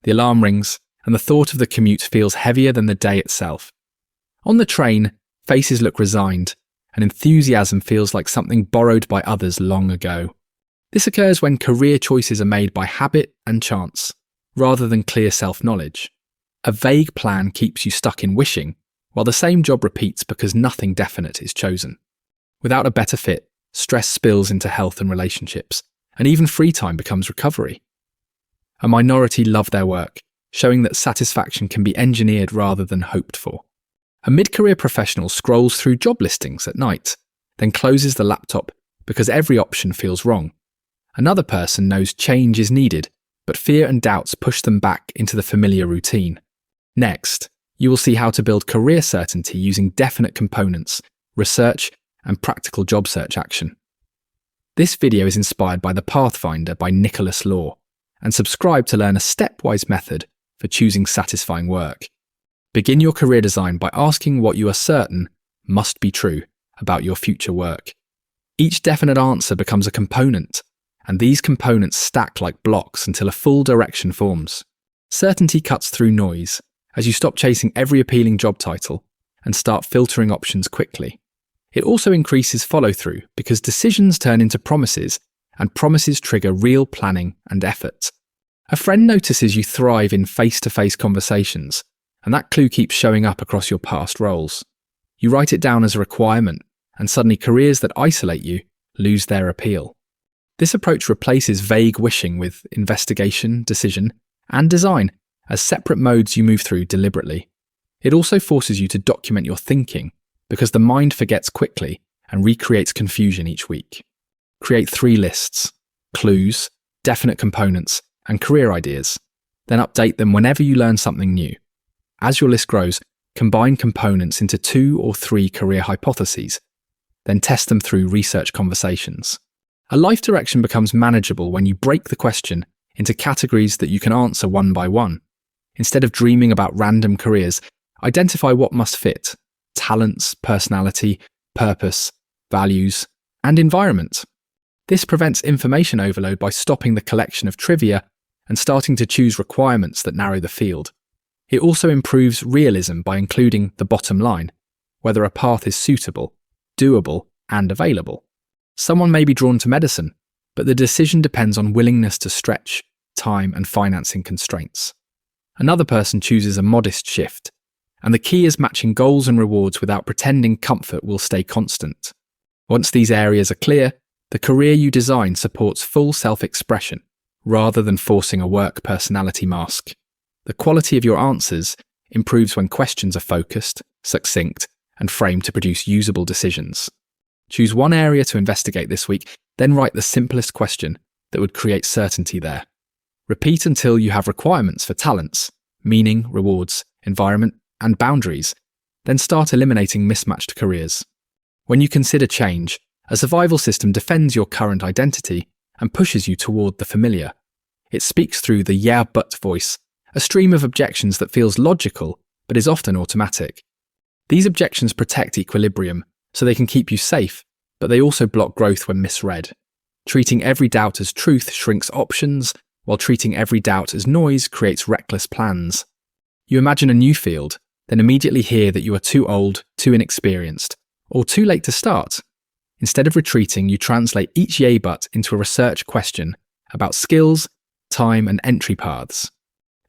The alarm rings, and the thought of the commute feels heavier than the day itself. On the train, faces look resigned, and enthusiasm feels like something borrowed by others long ago. This occurs when career choices are made by habit and chance, rather than clear self-knowledge. A vague plan keeps you stuck in wishing, while the same job repeats because nothing definite is chosen. Without a better fit, stress spills into health and relationships, and even free time becomes recovery. A minority love their work, showing that satisfaction can be engineered rather than hoped for. A mid-career professional scrolls through job listings at night, then closes the laptop because every option feels wrong. Another person knows change is needed, but fear and doubts push them back into the familiar routine. Next, you will see how to build career certainty using definite components, research, and practical job search action. This video is inspired by the Pathfinder by Nicholas Law, and subscribe to learn a stepwise method for choosing satisfying work. Begin your career design by asking what you are certain must be true about your future work. Each definite answer becomes a component, and these components stack like blocks until a full direction forms. Certainty cuts through noise as you stop chasing every appealing job title and start filtering options quickly. It also increases follow-through because decisions turn into promises, and promises trigger real planning and effort. A friend notices you thrive in face-to-face conversations, and that clue keeps showing up across your past roles. You write it down as a requirement, and suddenly careers that isolate you lose their appeal. This approach replaces vague wishing with investigation, decision, and design as separate modes you move through deliberately. It also forces you to document your thinking, because the mind forgets quickly and recreates confusion each week. Create 3 lists: clues, definite components, and career ideas. Then update them whenever you learn something new. As your list grows, combine components into 2 or 3 career hypotheses, then test them through research conversations. A life direction becomes manageable when you break the question into categories that you can answer one by one. Instead of dreaming about random careers, identify what must fit: talents, personality, purpose, values, and environment. This prevents information overload by stopping the collection of trivia and starting to choose requirements that narrow the field. It also improves realism by including the bottom line, whether a path is suitable, doable, and available. Someone may be drawn to medicine, but the decision depends on willingness to stretch, time, and financing constraints. Another person chooses a modest shift, and the key is matching goals and rewards without pretending comfort will stay constant. Once these areas are clear, the career you design supports full self-expression, rather than forcing a work personality mask. The quality of your answers improves when questions are focused, succinct, and framed to produce usable decisions. Choose one area to investigate this week, then write the simplest question that would create certainty there. Repeat until you have requirements for talents, meaning, rewards, environment, and boundaries, then start eliminating mismatched careers. When you consider change, a survival system defends your current identity and pushes you toward the familiar. It speaks through the "yeah, but" voice, a stream of objections that feels logical but is often automatic. These objections protect equilibrium, so they can keep you safe, but they also block growth when misread. Treating every doubt as truth shrinks options, while treating every doubt as noise creates reckless plans. You imagine a new field, then immediately hear that you are too old, too inexperienced, or too late to start. Instead of retreating, you translate each yay but into a research question about skills, time, and entry paths.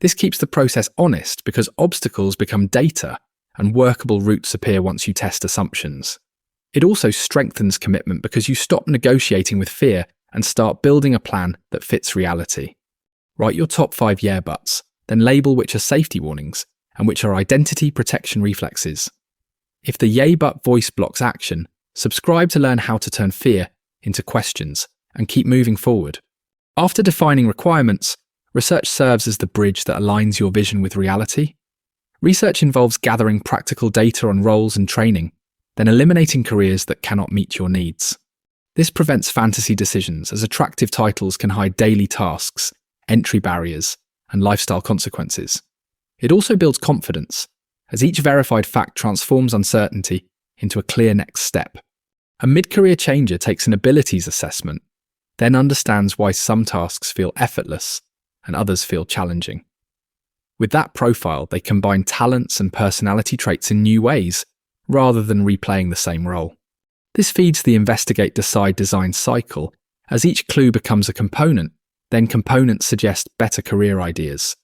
This keeps the process honest because obstacles become data and workable routes appear once you test assumptions. It also strengthens commitment because you stop negotiating with fear and start building a plan that fits reality. Write your top 5 yeah buts, then label which are safety warnings and which are identity protection reflexes. If the yay but voice blocks action, subscribe to learn how to turn fear into questions and keep moving forward. After defining requirements, research serves as the bridge that aligns your vision with reality. Research involves gathering practical data on roles and training, then eliminating careers that cannot meet your needs. This prevents fantasy decisions, as attractive titles can hide daily tasks, entry barriers, and lifestyle consequences. It also builds confidence, as each verified fact transforms uncertainty into a clear next step. A mid-career changer takes an abilities assessment, then understands why some tasks feel effortless and others feel challenging. With that profile, they combine talents and personality traits in new ways, rather than replaying the same role. This feeds the investigate, decide, design cycle. As each clue becomes a component, then components suggest better career ideas.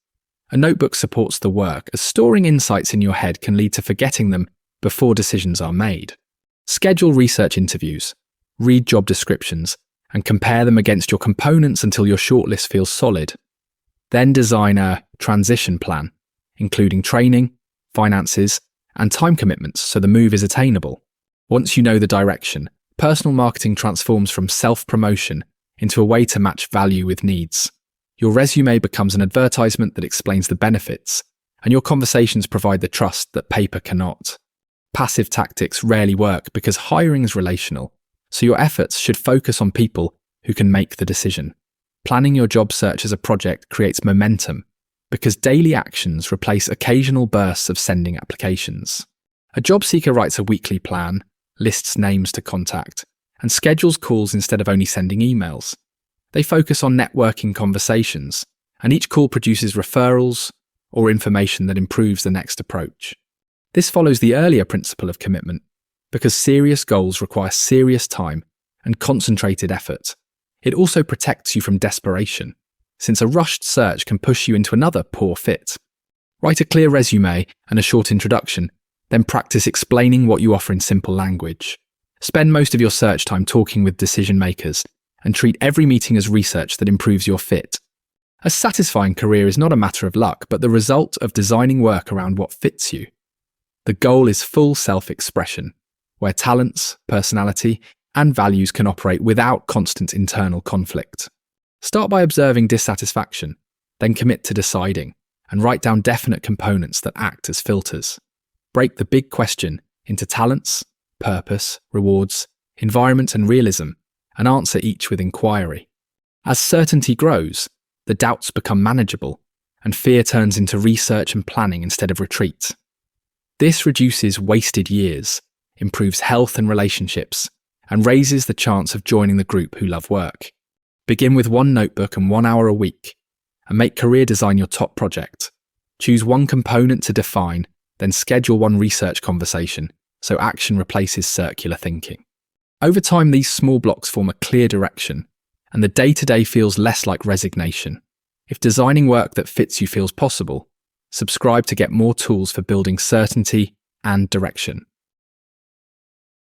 A notebook supports the work, as storing insights in your head can lead to forgetting them before decisions are made. Schedule research interviews, read job descriptions, and compare them against your components until your shortlist feels solid. Then design a transition plan, including training, finances, and time commitments so the move is attainable. Once you know the direction, personal marketing transforms from self-promotion into a way to match value with needs. Your resume becomes an advertisement that explains the benefits, and your conversations provide the trust that paper cannot. Passive tactics rarely work because hiring is relational, so your efforts should focus on people who can make the decision. Planning your job search as a project creates momentum because daily actions replace occasional bursts of sending applications. A job seeker writes a weekly plan, lists names to contact, and schedules calls instead of only sending emails. They focus on networking conversations, and each call produces referrals or information that improves the next approach. This follows the earlier principle of commitment, because serious goals require serious time and concentrated effort. It also protects you from desperation, since a rushed search can push you into another poor fit. Write a clear resume and a short introduction, then practice explaining what you offer in simple language. Spend most of your search time talking with decision makers, and treat every meeting as research that improves your fit. A satisfying career is not a matter of luck, but the result of designing work around what fits you. The goal is full self-expression, where talents, personality, and values can operate without constant internal conflict. Start by observing dissatisfaction, then commit to deciding, and write down definite components that act as filters. Break the big question into talents, purpose, rewards, environment, and realism, and answer each with inquiry. As certainty grows, the doubts become manageable, and fear turns into research and planning instead of retreat. This reduces wasted years, improves health and relationships, and raises the chance of joining the group who love work. Begin with 1 notebook and 1 hour a week, and make career design your top project. Choose one component to define, then schedule 1 research conversation, so action replaces circular thinking. Over time, these small blocks form a clear direction, and the day-to-day feels less like resignation. If designing work that fits you feels possible, subscribe to get more tools for building certainty and direction.